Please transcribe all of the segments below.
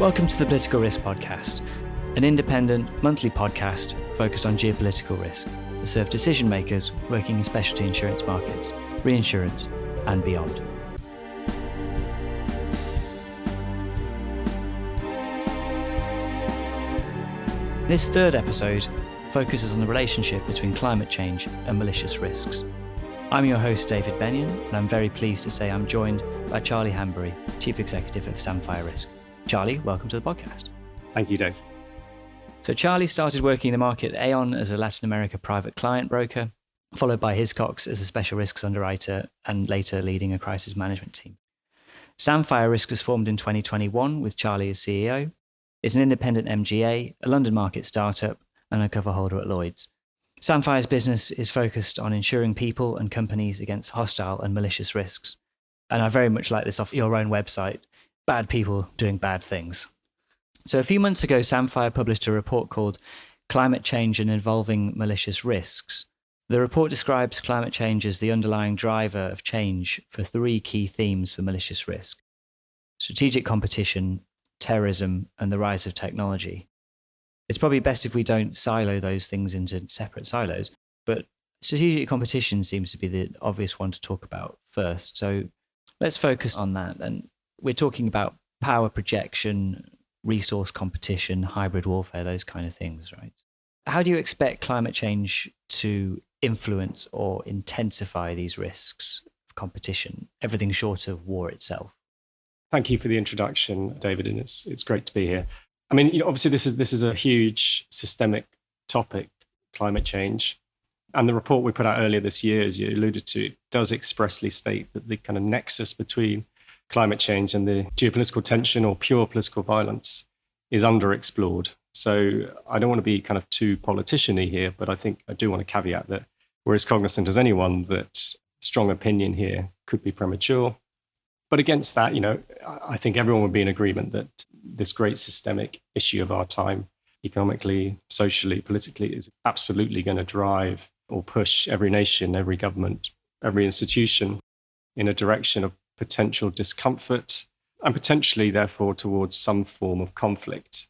Welcome to the Political Risk Podcast, an independent monthly podcast focused on geopolitical risk to serve decision makers working in specialty insurance markets, reinsurance, and beyond. This third episode focuses on the relationship between climate change and malicious risks. I'm your host, David Bennion, and I'm very pleased to say I'm joined by Charlie Hanbury, Chief Executive of Samphire Risk. Charlie, welcome to the podcast. Thank you, Dave. So Charlie started working in the market at Aon as a Latin America private client broker, followed by Hiscox as a special risks underwriter and later leading a crisis management team. Samphire Risk was formed in 2021 with Charlie as CEO. It's an independent MGA, a London market startup, and a cover holder at Lloyd's. Samphire's business is focused on insuring people and companies against hostile and malicious risks. And I very much like this off your own website, bad people doing bad things. So a few months ago, Samphire published a report called Climate Change and Involving Malicious Risks. The report describes climate change as the underlying driver of change for three key themes for malicious risk: strategic competition, terrorism, and the rise of technology. It's probably best if we don't silo those things into separate silos, but strategic competition seems to be the obvious one to talk about first. So let's focus on that. And we're talking about power projection, resource competition, hybrid warfare, those kind of things, right? How do you expect climate change to influence or intensify these risks of competition, everything short of war itself? Thank you for the introduction, David, and it's great to be here. I mean, obviously this is a huge systemic topic, climate change. And the report we put out earlier this year, as you alluded to, does expressly state that the kind of nexus between climate change and the geopolitical tension or pure political violence is underexplored. So I don't want to be kind of too politician-y here, but I think I do want to caveat that we're as cognizant as anyone that strong opinion here could be premature. But against that, I think everyone would be in agreement that this great systemic issue of our time, economically, socially, politically, is absolutely going to drive or push every nation, every government, every institution in a direction of potential discomfort and potentially, therefore, towards some form of conflict.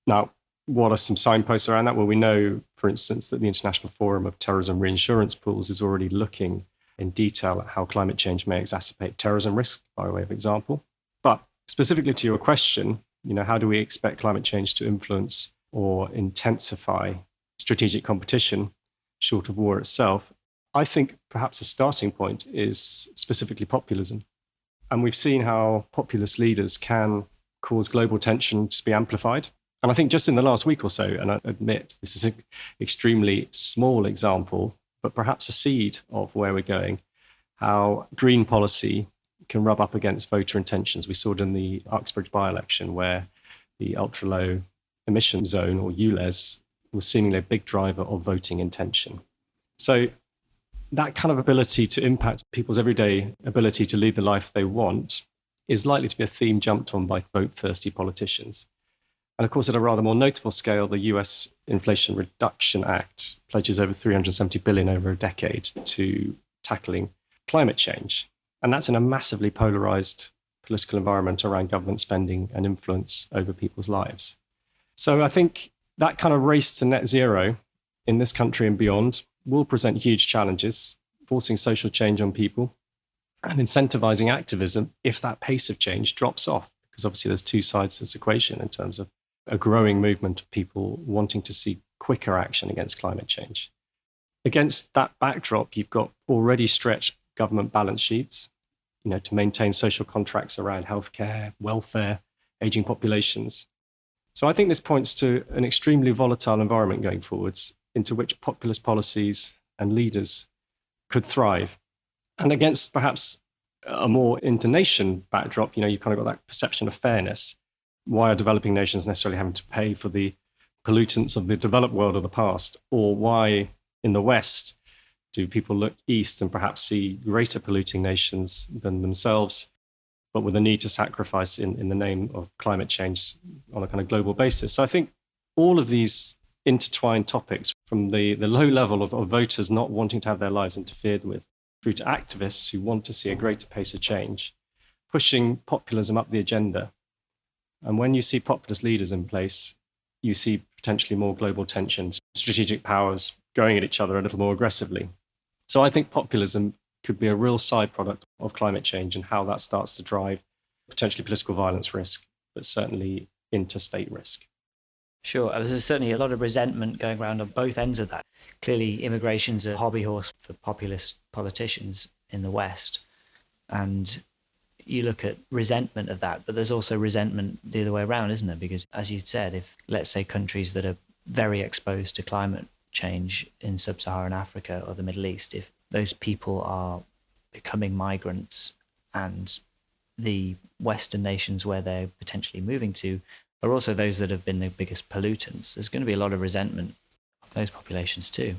Now, what are some signposts around that? Well, we know, for instance, that the International Forum of Terrorism Reinsurance Pools is already looking in detail at how climate change may exacerbate terrorism risk, by way of example. But specifically to your question, how do we expect climate change to influence or intensify strategic competition short of war itself? I think perhaps a starting point is specifically populism. And we've seen how populist leaders can cause global tension to be amplified. And I think just in the last week or so, and I admit this is an extremely small example, but perhaps a seed of where we're going, how green policy can rub up against voter intentions. We saw it in the Uxbridge by-election where the ultra-low emission zone, or ULEZ, was seemingly a big driver of voting intention. So that kind of ability to impact people's everyday ability to lead the life they want is likely to be a theme jumped on by vote-thirsty politicians. And of course, at a rather more notable scale, the US Inflation Reduction Act pledges over $370 billion over a decade to tackling climate change. And that's in a massively polarized political environment around government spending and influence over people's lives. So I think that kind of race to net zero in this country and beyond will present huge challenges, forcing social change on people and incentivizing activism if that pace of change drops off. Because obviously there's two sides to this equation in terms of a growing movement of people wanting to see quicker action against climate change. Against that backdrop, you've got already stretched government balance sheets, to maintain social contracts around healthcare, welfare, aging populations. So I think this points to an extremely volatile environment going forwards into which populist policies and leaders could thrive. And against perhaps a more inter-nation backdrop, you kind of got that perception of fairness. Why are developing nations necessarily having to pay for the pollutants of the developed world of the past? Or why in the West do people look east and perhaps see greater polluting nations than themselves, but with a need to sacrifice in the name of climate change on a kind of global basis? So I think all of these intertwined topics, from the low level of voters not wanting to have their lives interfered with, through to activists who want to see a greater pace of change, pushing populism up the agenda, And when you see populist leaders in place, you see potentially more global tensions, strategic powers going at each other a little more aggressively. So I think populism could be a real side product of climate change and how that starts to drive potentially political violence risk, but certainly interstate risk. Sure. There's certainly a lot of resentment going around on both ends of that. Clearly, immigration's a hobby horse for populist politicians in the West. And you look at resentment of that, but there's also resentment the other way around, isn't there? Because as you said, if, let's say, countries that are very exposed to climate change in sub-Saharan Africa or the Middle East, if those people are becoming migrants and the Western nations where they're potentially moving to are also those that have been the biggest pollutants, there's going to be a lot of resentment of those populations too.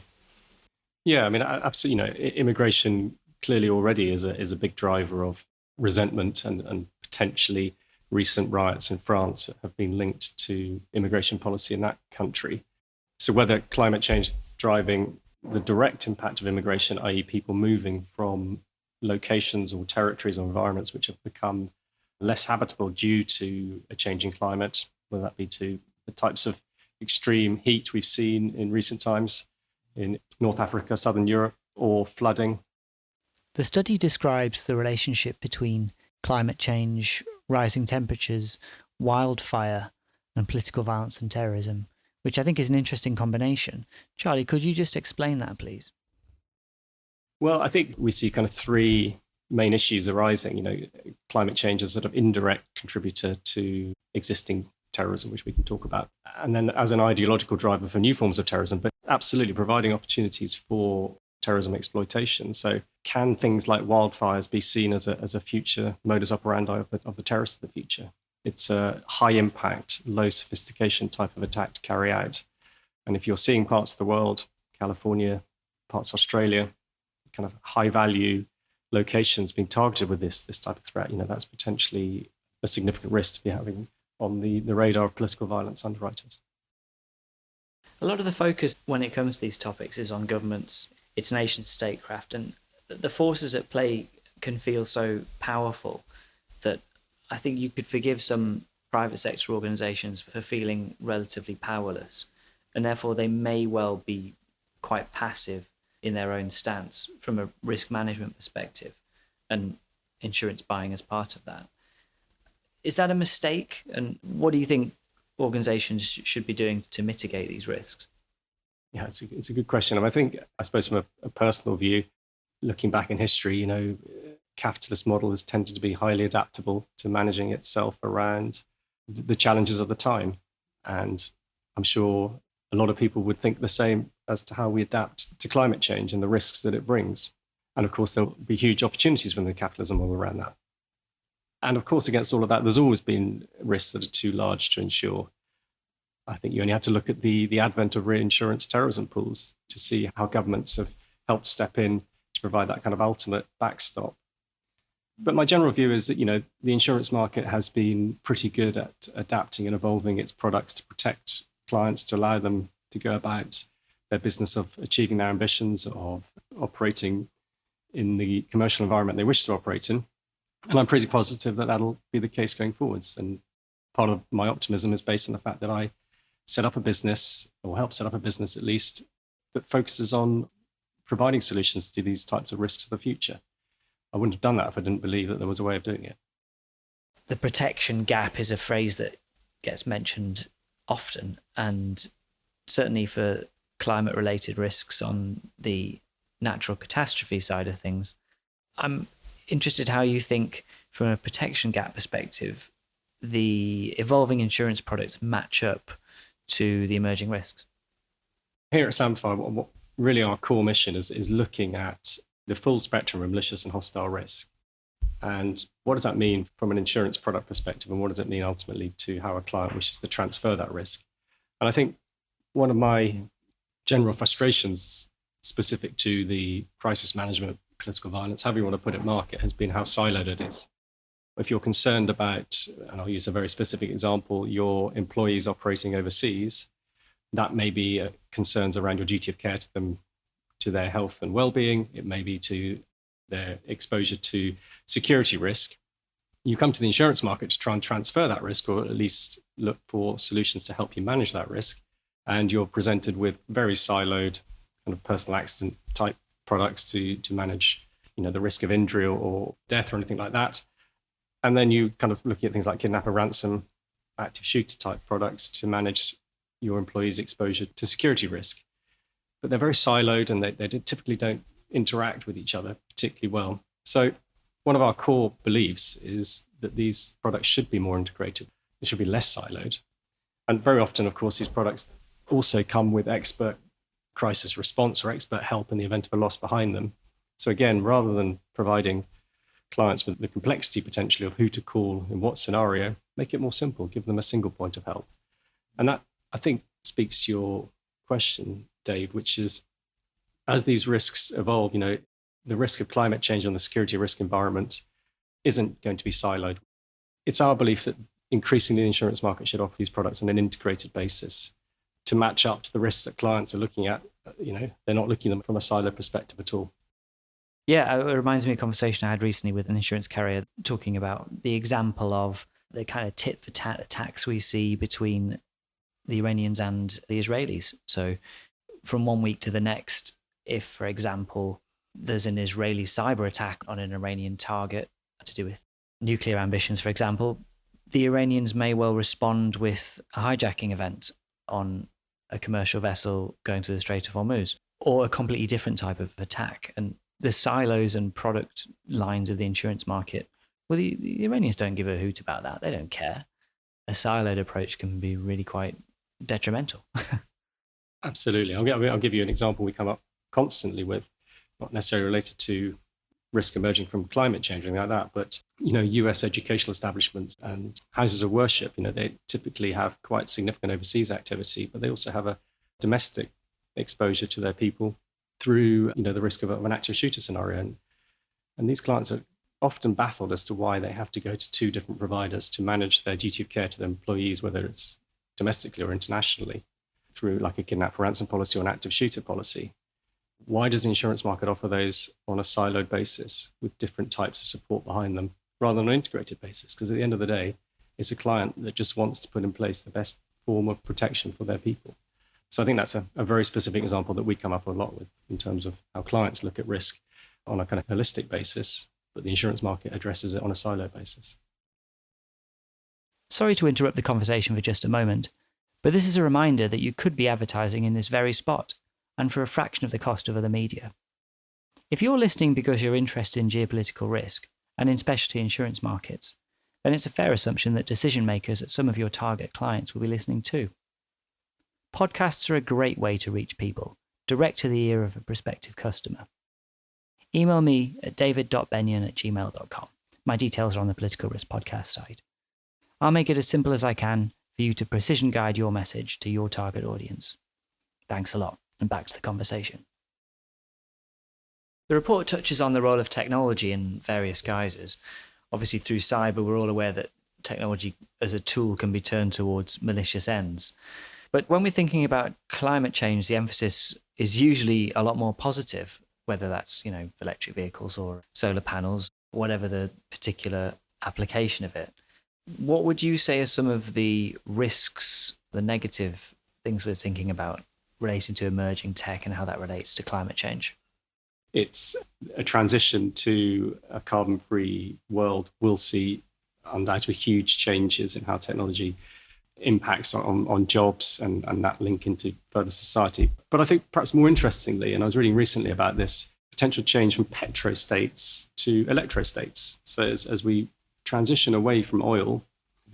Yeah, I mean, absolutely. Immigration clearly already is a big driver of resentment, and potentially recent riots in France have been linked to immigration policy in that country. So whether climate change driving the direct impact of immigration, i.e. people moving from locations or territories or environments which have become less habitable due to a changing climate, whether that be to the types of extreme heat we've seen in recent times in North Africa, Southern Europe, or flooding. The study describes the relationship between climate change, rising temperatures, wildfire, and political violence and terrorism, which I think is an interesting combination. Charlie, could you just explain that, please? Well, I think we see kind of three main issues arising. Climate change as a sort of indirect contributor to existing terrorism, which we can talk about, and then as an ideological driver for new forms of terrorism, but absolutely providing opportunities for terrorism exploitation. So can things like wildfires be seen as a future modus operandi of the terrorists of the future? It's a high impact, low sophistication type of attack to carry out. And if you're seeing parts of the world, California, parts of Australia, kind of high value locations being targeted with this type of threat, that's potentially a significant risk to be having on the radar of political violence underwriters. A lot of the focus when it comes to these topics is on governments, its nation statecraft, and the forces at play can feel so powerful that I think you could forgive some private sector organizations for feeling relatively powerless, and therefore they may well be quite passive in their own stance from a risk management perspective, and insurance buying as part of that. Is that a mistake? And what do you think organizations should be doing to mitigate these risks? Yeah, it's a good question. And I suppose from a personal view, looking back in history, capitalist model has tended to be highly adaptable to managing itself around the challenges of the time. And I'm sure a lot of people would think the same as to how we adapt to climate change and the risks that it brings. And of course, there'll be huge opportunities within the capitalism model around that. And of course, against all of that, there's always been risks that are too large to insure. I think you only have to look at the advent of reinsurance terrorism pools to see how governments have helped step in to provide that kind of ultimate backstop. But my general view is that, the insurance market has been pretty good at adapting and evolving its products to protect clients, to allow them to go about their business of achieving their ambitions, of operating in the commercial environment they wish to operate in. And I'm pretty positive that that'll be the case going forwards. And part of my optimism is based on the fact that I set up a business, or help set up a business at least, that focuses on providing solutions to these types of risks of the future. I wouldn't have done that if I didn't believe that there was a way of doing it. The protection gap is a phrase that gets mentioned often, and certainly for climate-related risks on the natural catastrophe side of things. I'm interested how you think, from a protection gap perspective, the evolving insurance products match up to the emerging risks. Here at Samphire, what really our core mission is looking at the full spectrum of malicious and hostile risk. And what does that mean from an insurance product perspective? And what does it mean ultimately to how a client wishes to transfer that risk? And I think one of my general frustrations specific to the crisis management, political violence, however you want to put it, market, has been how siloed it is. If you're concerned about, and I'll use a very specific example, your employees operating overseas, that may be concerns around your duty of care to them, to their health and well-being. It may be to their exposure to security risk. You come to the insurance market to try and transfer that risk, or at least look for solutions to help you manage that risk. And you're presented with very siloed kind of personal accident type products to manage, the risk of injury or death or anything like that. And then you kind of looking at things like kidnap and ransom, active shooter type products to manage your employees' exposure to security risk. But they're very siloed and they typically don't interact with each other particularly well. So one of our core beliefs is that these products should be more integrated. They should be less siloed. And very often, of course, these products also come with expert crisis response or expert help in the event of a loss behind them. So again, rather than providing clients with the complexity potentially of who to call in what scenario, make it more simple, give them a single point of help. And that, I think, speaks to your question, Dave, which is, as these risks evolve, the risk of climate change on the security risk environment isn't going to be siloed. It's our belief that increasingly the insurance market should offer these products on an integrated basis to match up to the risks that clients are looking at. They're not looking at them from a silo perspective at all. Yeah, it reminds me of a conversation I had recently with an insurance carrier talking about the example of the kind of tit for tat attacks we see between the Iranians and the Israelis. So from one week to the next, if, for example, there's an Israeli cyber attack on an Iranian target to do with nuclear ambitions, for example, the Iranians may well respond with a hijacking event on a commercial vessel going through the Strait of Hormuz, or a completely different type of attack. And the silos and product lines of the insurance market, well, the Iranians don't give a hoot about that. They don't care. A siloed approach can be really quite detrimental. Absolutely. I'll give you an example we come up constantly with, not necessarily related to risk emerging from climate change or anything like that, but US educational establishments and houses of worship, they typically have quite significant overseas activity, but they also have a domestic exposure to their people through the risk of an active shooter scenario. And these clients are often baffled as to why they have to go to two different providers to manage their duty of care to their employees, whether it's domestically or internationally, through like a kidnap for ransom policy or an active shooter policy. Why does the insurance market offer those on a siloed basis with different types of support behind them rather than on an integrated basis? Because at the end of the day, it's a client that just wants to put in place the best form of protection for their people. So I think that's a very specific example that we come up a lot with in terms of how clients look at risk on a kind of holistic basis, but the insurance market addresses it on a silo basis. Sorry to interrupt the conversation for just a moment, but this is a reminder that you could be advertising in this very spot, and for a fraction of the cost of other media. If you're listening because you're interested in geopolitical risk and in specialty insurance markets, then it's a fair assumption that decision makers at some of your target clients will be listening too. Podcasts are a great way to reach people, direct to the ear of a prospective customer. Email me at david.benyon@gmail.com. My details are on the Political Risk Podcast site. I'll make it as simple as I can for you to precision guide your message to your target audience. Thanks a lot, and back to the conversation. The report touches on the role of technology in various guises. Obviously, through cyber, we're all aware that technology as a tool can be turned towards malicious ends. But when we're thinking about climate change, the emphasis is usually a lot more positive, whether that's, electric vehicles or solar panels, whatever the particular application of it. What would you say are some of the risks, the negative things we're thinking about relating to emerging tech and how that relates to climate change? It's a transition to a carbon-free world. We'll see undoubtedly huge changes in how technology impacts on jobs and that link into further society. But I think perhaps more interestingly, and I was reading recently about this, potential change from petrostates to electrostates. So as we transition away from oil,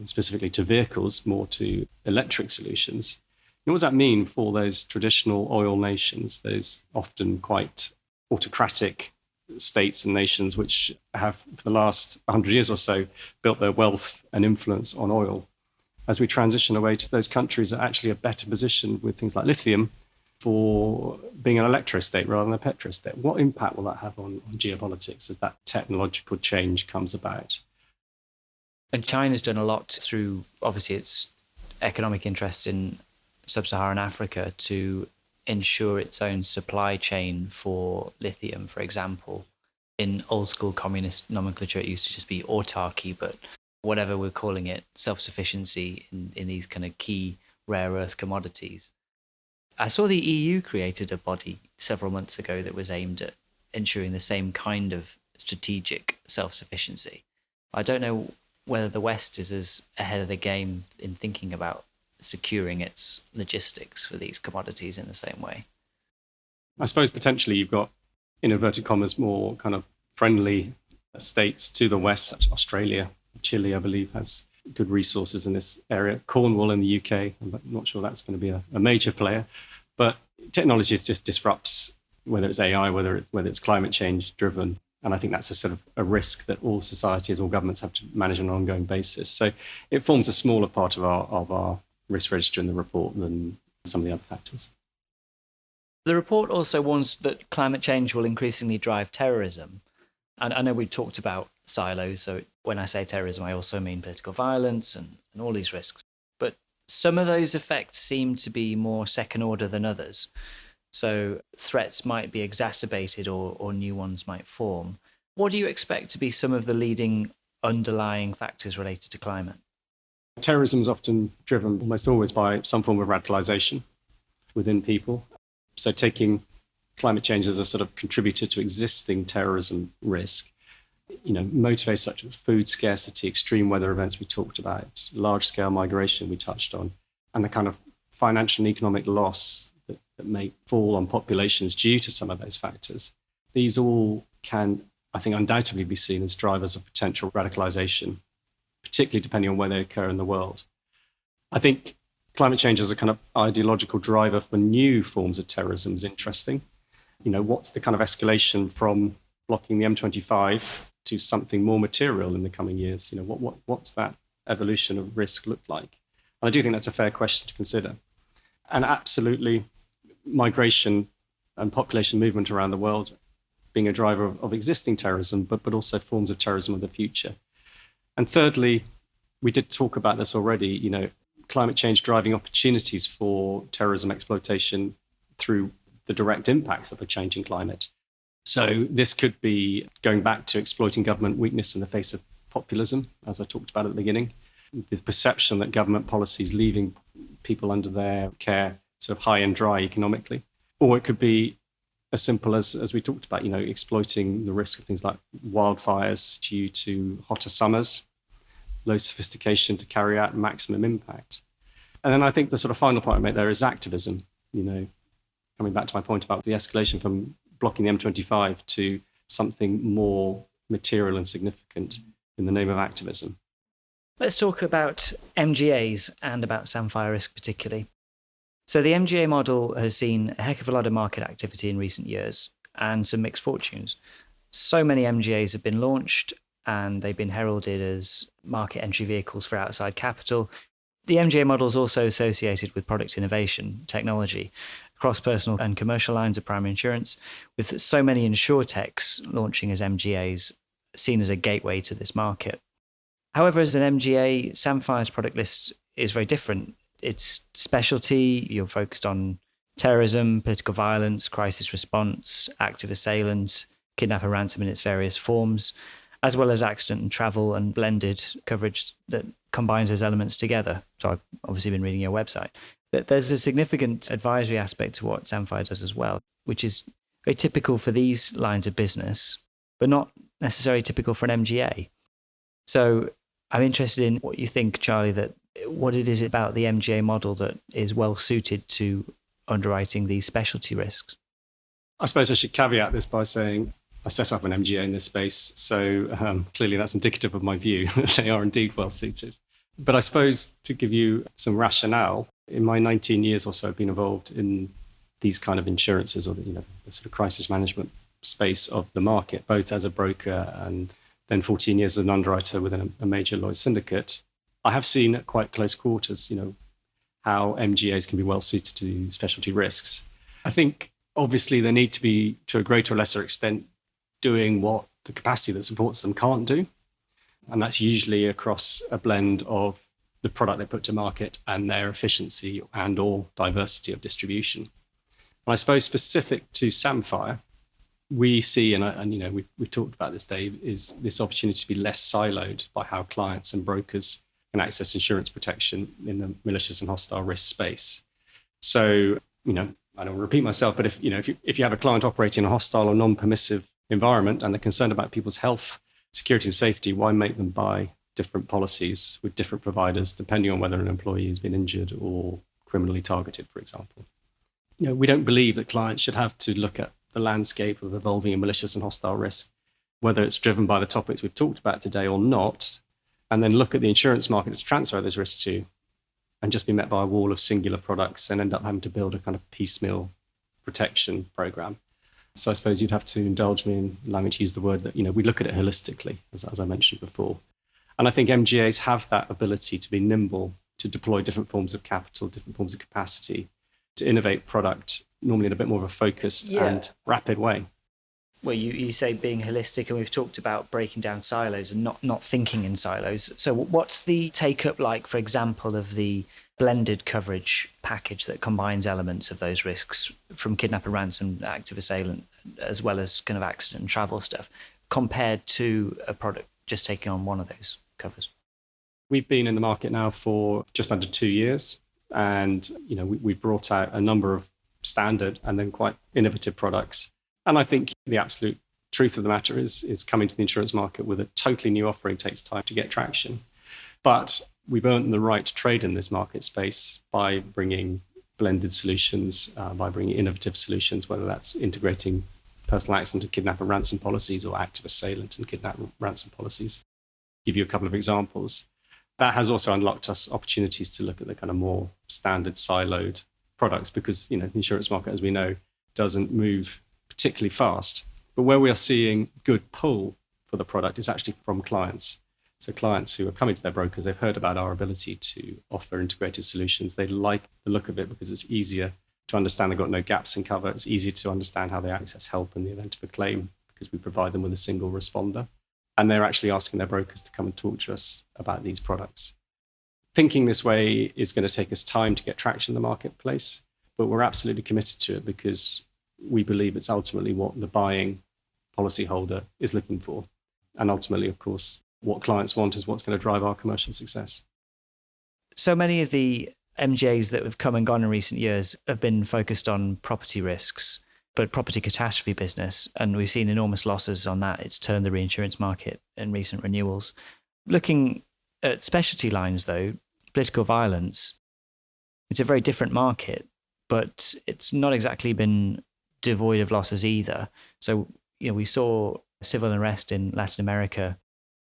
specifically to vehicles, more to electric solutions, what does that mean for those traditional oil nations, those often quite autocratic states and nations which have, for the last 100 years or so, built their wealth and influence on oil? As we transition away to those countries that actually are better positioned with things like lithium for being an electrostate rather than a petrostate, what impact will that have on geopolitics as that technological change comes about? And China's done a lot through, obviously, its economic interests in sub-Saharan Africa to ensure its own supply chain for lithium, for example. In old school communist nomenclature, it used to just be autarky, but whatever we're calling it, self-sufficiency in these kind of key rare earth commodities. I saw the EU created a body several months ago that was aimed at ensuring the same kind of strategic self-sufficiency. I don't know whether the West is as ahead of the game in thinking about securing its logistics for these commodities in the same way. I suppose potentially you've got, in inverted commas, more kind of friendly states to the West, such as Australia. Chile, I believe, has good resources in this area. Cornwall in the UK, I'm not sure that's going to be a major player. But technology just disrupts, whether it's AI, whether it's climate change driven. And I think that's a sort of a risk that all societies, all governments have to manage on an ongoing basis. So it forms a smaller part of our risk register in the report than some of the other factors. The report also warns that climate change will increasingly drive terrorism. And I know we talked about silos, so when I say terrorism, I also mean political violence and all these risks. But some of those effects seem to be more second order than others. So threats might be exacerbated or new ones might form. What do you expect to be some of the leading underlying factors related to climate? Terrorism is often driven almost always by some form of radicalization within people. So taking climate change as a sort of contributor to existing terrorism risk, motivates such as food scarcity, extreme weather events we talked about, large-scale migration we touched on, and the kind of financial and economic loss that may fall on populations due to some of those factors. These all can, I think, undoubtedly be seen as drivers of potential radicalization, particularly depending on where they occur in the world. I think climate change as a kind of ideological driver for new forms of terrorism is interesting. What's the kind of escalation from blocking the M25 to something more material in the coming years? What's that evolution of risk look like? And I do think that's a fair question to consider. And absolutely, migration and population movement around the world being a driver of existing terrorism, but also forms of terrorism of the future. And thirdly, we did talk about this already, climate change driving opportunities for terrorism exploitation through the direct impacts of a changing climate. So this could be going back to exploiting government weakness in the face of populism, as I talked about at the beginning, the perception that government policies leaving people under their care sort of high and dry economically. Or it could be as simple as we talked about, exploiting the risk of things like wildfires due to hotter summers, low sophistication to carry out maximum impact. And then I think the sort of final point I make there is activism, coming back to my point about the escalation from blocking the M25 to something more material and significant in the name of activism. Let's talk about MGAs and about Samphire Risk particularly. So the MGA model has seen a heck of a lot of market activity in recent years and some mixed fortunes. So many MGAs have been launched and they've been heralded as market entry vehicles for outside capital. The MGA model is also associated with product innovation, technology, across personal and commercial lines of primary insurance, with so many insurtechs launching as MGAs, seen as a gateway to this market. However, as an MGA, Samphire's product list is very different. It's specialty, you're focused on terrorism, political violence, crisis response, active assailant, kidnap and ransom in its various forms, as well as accident and travel and blended coverage that combines those elements together. So I've obviously been reading your website. There's a significant advisory aspect to what Samphire does as well, which is very typical for these lines of business, but not necessarily typical for an MGA. So I'm interested in what you think, Charlie, that what it is about the MGA model that is well suited to underwriting these specialty risks. I suppose I should caveat this by saying I set up an MGA in this space, so clearly that's indicative of my view that they are indeed well suited. But I suppose to give you some rationale, in my 19 years or so, I've been involved in these kind of insurances or the sort of crisis management space of the market, both as a broker and then 14 years as an underwriter within a major Lloyd's syndicate. I have seen at quite close quarters, how MGAs can be well suited to specialty risks. I think obviously they need to be, to a greater or lesser extent, doing what the capacity that supports them can't do. And that's usually across a blend of the product they put to market and their efficiency and or diversity of distribution. And I suppose specific to Samphire, we see, we've talked about this, Dave, is this opportunity to be less siloed by how clients and brokers can access insurance protection in the malicious and hostile risk space. So, I don't want to repeat myself, but if you have a client operating in a hostile or non-permissive environment and they're concerned about people's health, security and safety, why make them buy different policies with different providers, depending on whether an employee has been injured or criminally targeted, for example? We don't believe that clients should have to look at the landscape of evolving and malicious and hostile risk, whether it's driven by the topics we've talked about today or not, and then look at the insurance market to transfer those risks to, and just be met by a wall of singular products and end up having to build a kind of piecemeal protection program. So I suppose you'd have to indulge me in allowing me to use the word that, we look at it holistically, as I mentioned before. And I think MGAs have that ability to be nimble, to deploy different forms of capital, different forms of capacity, to innovate product, normally in a bit more of a focused and rapid way. Well, you say being holistic, and we've talked about breaking down silos and not thinking in silos. So what's the take-up like, for example, of the blended coverage package that combines elements of those risks from kidnap and ransom, active assailant, as well as kind of accident and travel stuff, compared to a product just taking on one of those covers? We've been in the market now for just under 2 years. And, we've brought out a number of standard and then quite innovative products. And I think the absolute truth of the matter is coming to the insurance market with a totally new offering takes time to get traction. But we've earned the right to trade in this market space by bringing blended solutions, by bringing innovative solutions, whether that's integrating personal accident and kidnap and ransom policies or active assailant and kidnap and ransom policies. Give you a couple of examples. That has also unlocked us opportunities to look at the kind of more standard siloed products because, the insurance market, as we know, doesn't move particularly fast. But where we are seeing good pull for the product is actually from clients. So clients who are coming to their brokers, they've heard about our ability to offer integrated solutions. They like the look of it because it's easier to understand. They've got no gaps in cover. It's easier to understand how they access help in the event of a claim because we provide them with a single responder. And they're actually asking their brokers to come and talk to us about these products. Thinking this way is going to take us time to get traction in the marketplace, but we're absolutely committed to it because we believe it's ultimately what the buying policyholder is looking for. And ultimately, of course, what clients want is what's going to drive our commercial success. So many of the MGAs that have come and gone in recent years have been focused on property risks, but property catastrophe business, and we've seen enormous losses on that. It's turned the reinsurance market in recent renewals. Looking at specialty lines, though, political violence, it's a very different market, but it's not exactly been devoid of losses either. So, we saw civil unrest in Latin America,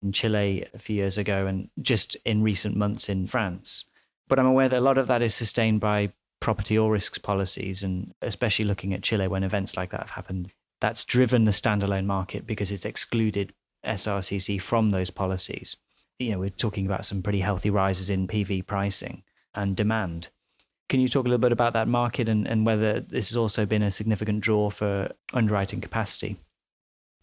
in Chile a few years ago, and just in recent months in France. But I'm aware that a lot of that is sustained by property all risks policies, and especially looking at Chile when events like that have happened, that's driven the standalone market because it's excluded SRCC from those policies. We're talking about some pretty healthy rises in PV pricing and demand. Can you talk a little bit about that market and whether this has also been a significant draw for underwriting capacity?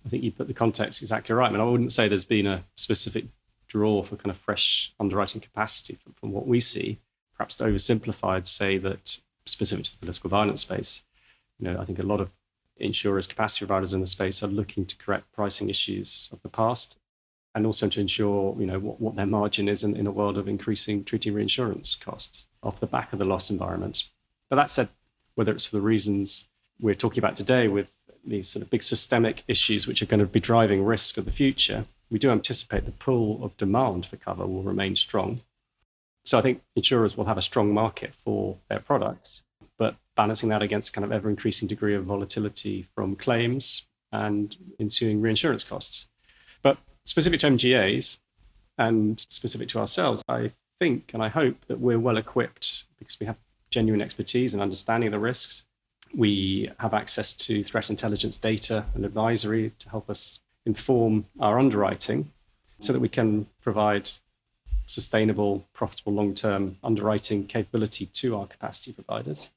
I think you put the context exactly right. I wouldn't say there's been a specific draw for kind of fresh underwriting capacity from what we see. Perhaps to oversimplified, say that specific to the political violence space, I think a lot of insurers, capacity providers in the space are looking to correct pricing issues of the past and also to ensure, what their margin is in a world of increasing treaty reinsurance costs off the back of the loss environment. But that said, whether it's for the reasons we're talking about today with these sort of big systemic issues which are going to be driving risk of the future, we do anticipate the pull of demand for cover will remain strong. So I think insurers will have a strong market for their products, but balancing that against a kind of ever-increasing degree of volatility from claims and ensuing reinsurance costs. But specific to MGAs and specific to ourselves, I think and I hope that we're well equipped because we have genuine expertise and understanding of the risks. We have access to threat intelligence data and advisory to help us inform our underwriting so that we can provide sustainable, profitable, long-term underwriting capability to our capacity providers.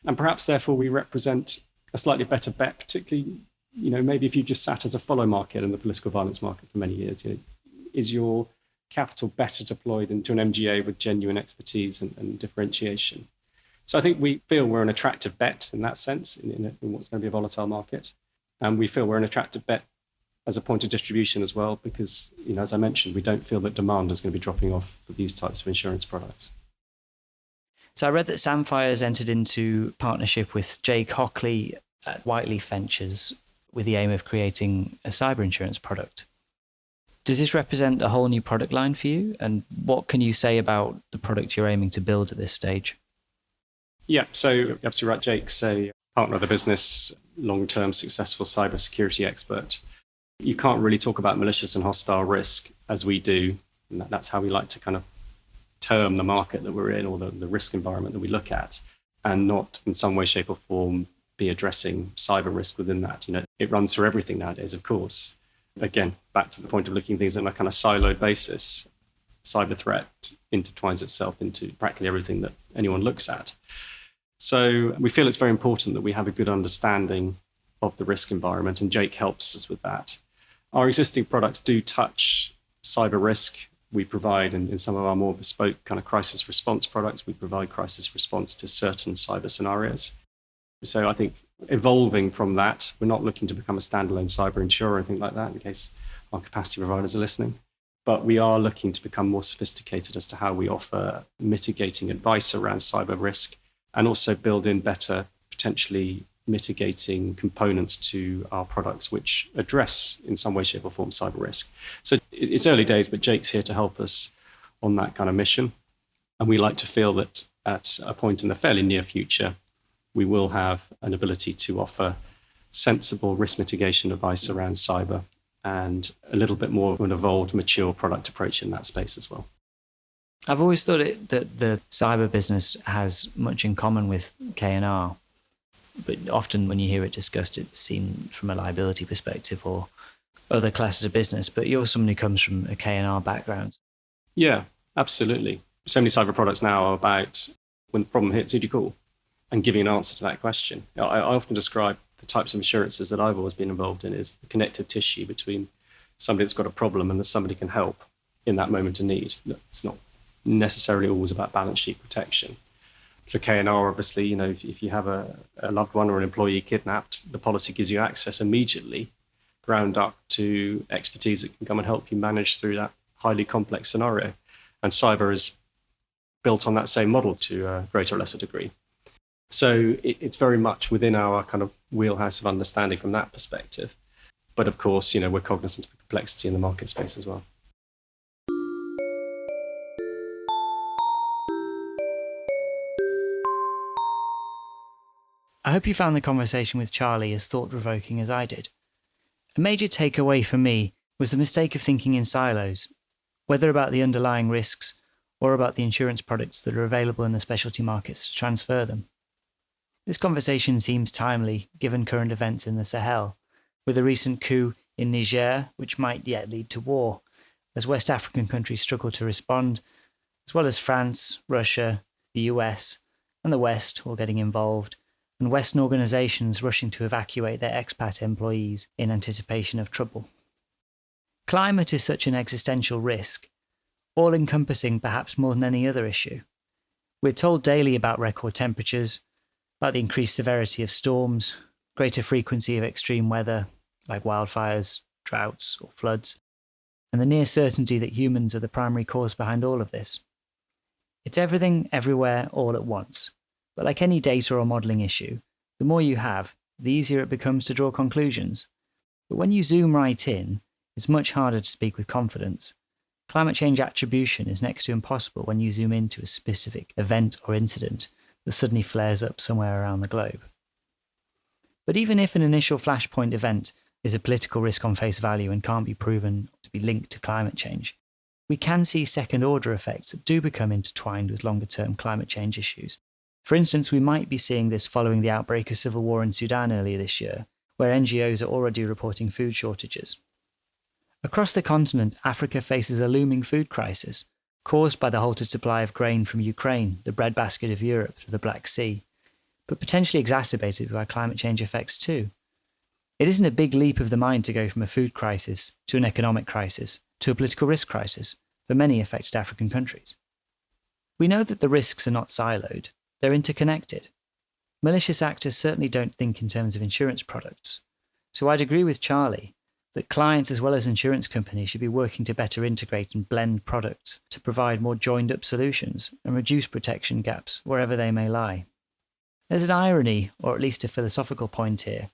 And perhaps, therefore, we represent a slightly better bet, particularly, maybe if you just sat as a follow market in the political violence market for many years, is your capital better deployed into an MGA with genuine expertise and differentiation? So I think we feel we're an attractive bet in that sense, in what's going to be a volatile market. And we feel we're an attractive bet as a point of distribution as well, because, as I mentioned, we don't feel that demand is going to be dropping off for these types of insurance products. So I read that Samphire has entered into partnership with Jake Hockley at Whiteleaf Ventures with the aim of creating a cyber insurance product. Does this represent a whole new product line for you? And what can you say about the product you're aiming to build at this stage? Yeah, so you're absolutely right. Jake's a partner of the business, long-term successful cybersecurity expert. You can't really talk about malicious and hostile risk as we do. And that's how we like to kind of term the market that we're in, or the risk environment that we look at, and not in some way, shape or form be addressing cyber risk within that. It runs through everything nowadays, of course. Again, back to the point of looking at things on a kind of siloed basis, cyber threat intertwines itself into practically everything that anyone looks at. So we feel it's very important that we have a good understanding of the risk environment, and Jake helps us with that. Our existing products do touch cyber risk. We provide, in some of our more bespoke kind of crisis response products, we provide crisis response to certain cyber scenarios. So I think evolving from that, we're not looking to become a standalone cyber insurer or anything like that, in case our capacity providers are listening. But we are looking to become more sophisticated as to how we offer mitigating advice around cyber risk, and also build in better, potentially mitigating components to our products which address in some way, shape or form cyber risk. So it's early days, but Jake's here to help us on that kind of mission. And we like to feel that at a point in the fairly near future, we will have an ability to offer sensible risk mitigation advice around cyber, and a little bit more of an evolved, mature product approach in that space as well. I've always thought that the cyber business has much in common with K&R. But often when you hear it discussed, it's seen from a liability perspective or other classes of business. But you're someone who comes from a K&R background. Yeah, absolutely. So many cyber products now are about when the problem hits, who do you call? And giving an answer to that question. I often describe the types of insurances that I've always been involved in is the connective tissue between somebody that's got a problem and that somebody can help in that moment of need. It's not necessarily always about balance sheet protection. For K&R, obviously, if you have a loved one or an employee kidnapped, the policy gives you access immediately, ground up to expertise that can come and help you manage through that highly complex scenario. And cyber is built on that same model to a greater or lesser degree. So it's very much within our kind of wheelhouse of understanding from that perspective. But of course, we're cognizant of the complexity in the market space as well. I hope you found the conversation with Charlie as thought-provoking as I did. A major takeaway for me was the mistake of thinking in silos, whether about the underlying risks or about the insurance products that are available in the specialty markets to transfer them. This conversation seems timely given current events in the Sahel, with a recent coup in Niger, which might yet lead to war, as West African countries struggle to respond, as well as France, Russia, the US, and the West all getting involved, and Western organisations rushing to evacuate their expat employees in anticipation of trouble. Climate is such an existential risk, all-encompassing perhaps more than any other issue. We're told daily about record temperatures, about the increased severity of storms, greater frequency of extreme weather, like wildfires, droughts, or floods, and the near certainty that humans are the primary cause behind all of this. It's everything, everywhere, all at once. But like any data or modelling issue, the more you have, the easier it becomes to draw conclusions. But when you zoom right in, it's much harder to speak with confidence. Climate change attribution is next to impossible when you zoom into a specific event or incident that suddenly flares up somewhere around the globe. But even if an initial flashpoint event is a political risk on face value and can't be proven to be linked to climate change, we can see second-order effects that do become intertwined with longer-term climate change issues. For instance, we might be seeing this following the outbreak of civil war in Sudan earlier this year, where NGOs are already reporting food shortages. Across the continent, Africa faces a looming food crisis, caused by the halted supply of grain from Ukraine, the breadbasket of Europe, to the Black Sea, but potentially exacerbated by climate change effects too. It isn't a big leap of the mind to go from a food crisis to an economic crisis to a political risk crisis for many affected African countries. We know that the risks are not siloed. They're interconnected. Malicious actors certainly don't think in terms of insurance products. So I'd agree with Charlie that clients as well as insurance companies should be working to better integrate and blend products to provide more joined-up solutions and reduce protection gaps wherever they may lie. There's an irony, or at least a philosophical point here,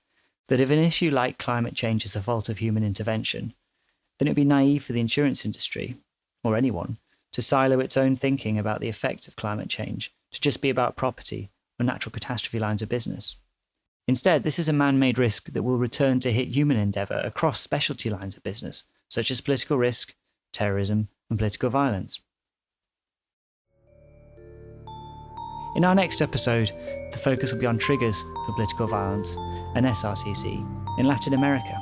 that if an issue like climate change is the fault of human intervention, then it would be naive for the insurance industry, or anyone, to silo its own thinking about the effects of climate change to just be about property or natural catastrophe lines of business. Instead, this is a man-made risk that will return to hit human endeavour across specialty lines of business, such as political risk, terrorism, and political violence. In our next episode, the focus will be on triggers for political violence and SRCC in Latin America.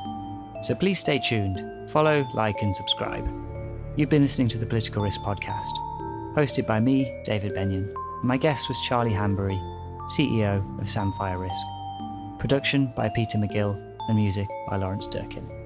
So please stay tuned, follow, like, and subscribe. You've been listening to the Political Risk Podcast, hosted by me, David Benyon, and my guest was Charlie Hanbury, CEO of Samphire Risk. Production by Peter McGill and music by Lawrence Durkin.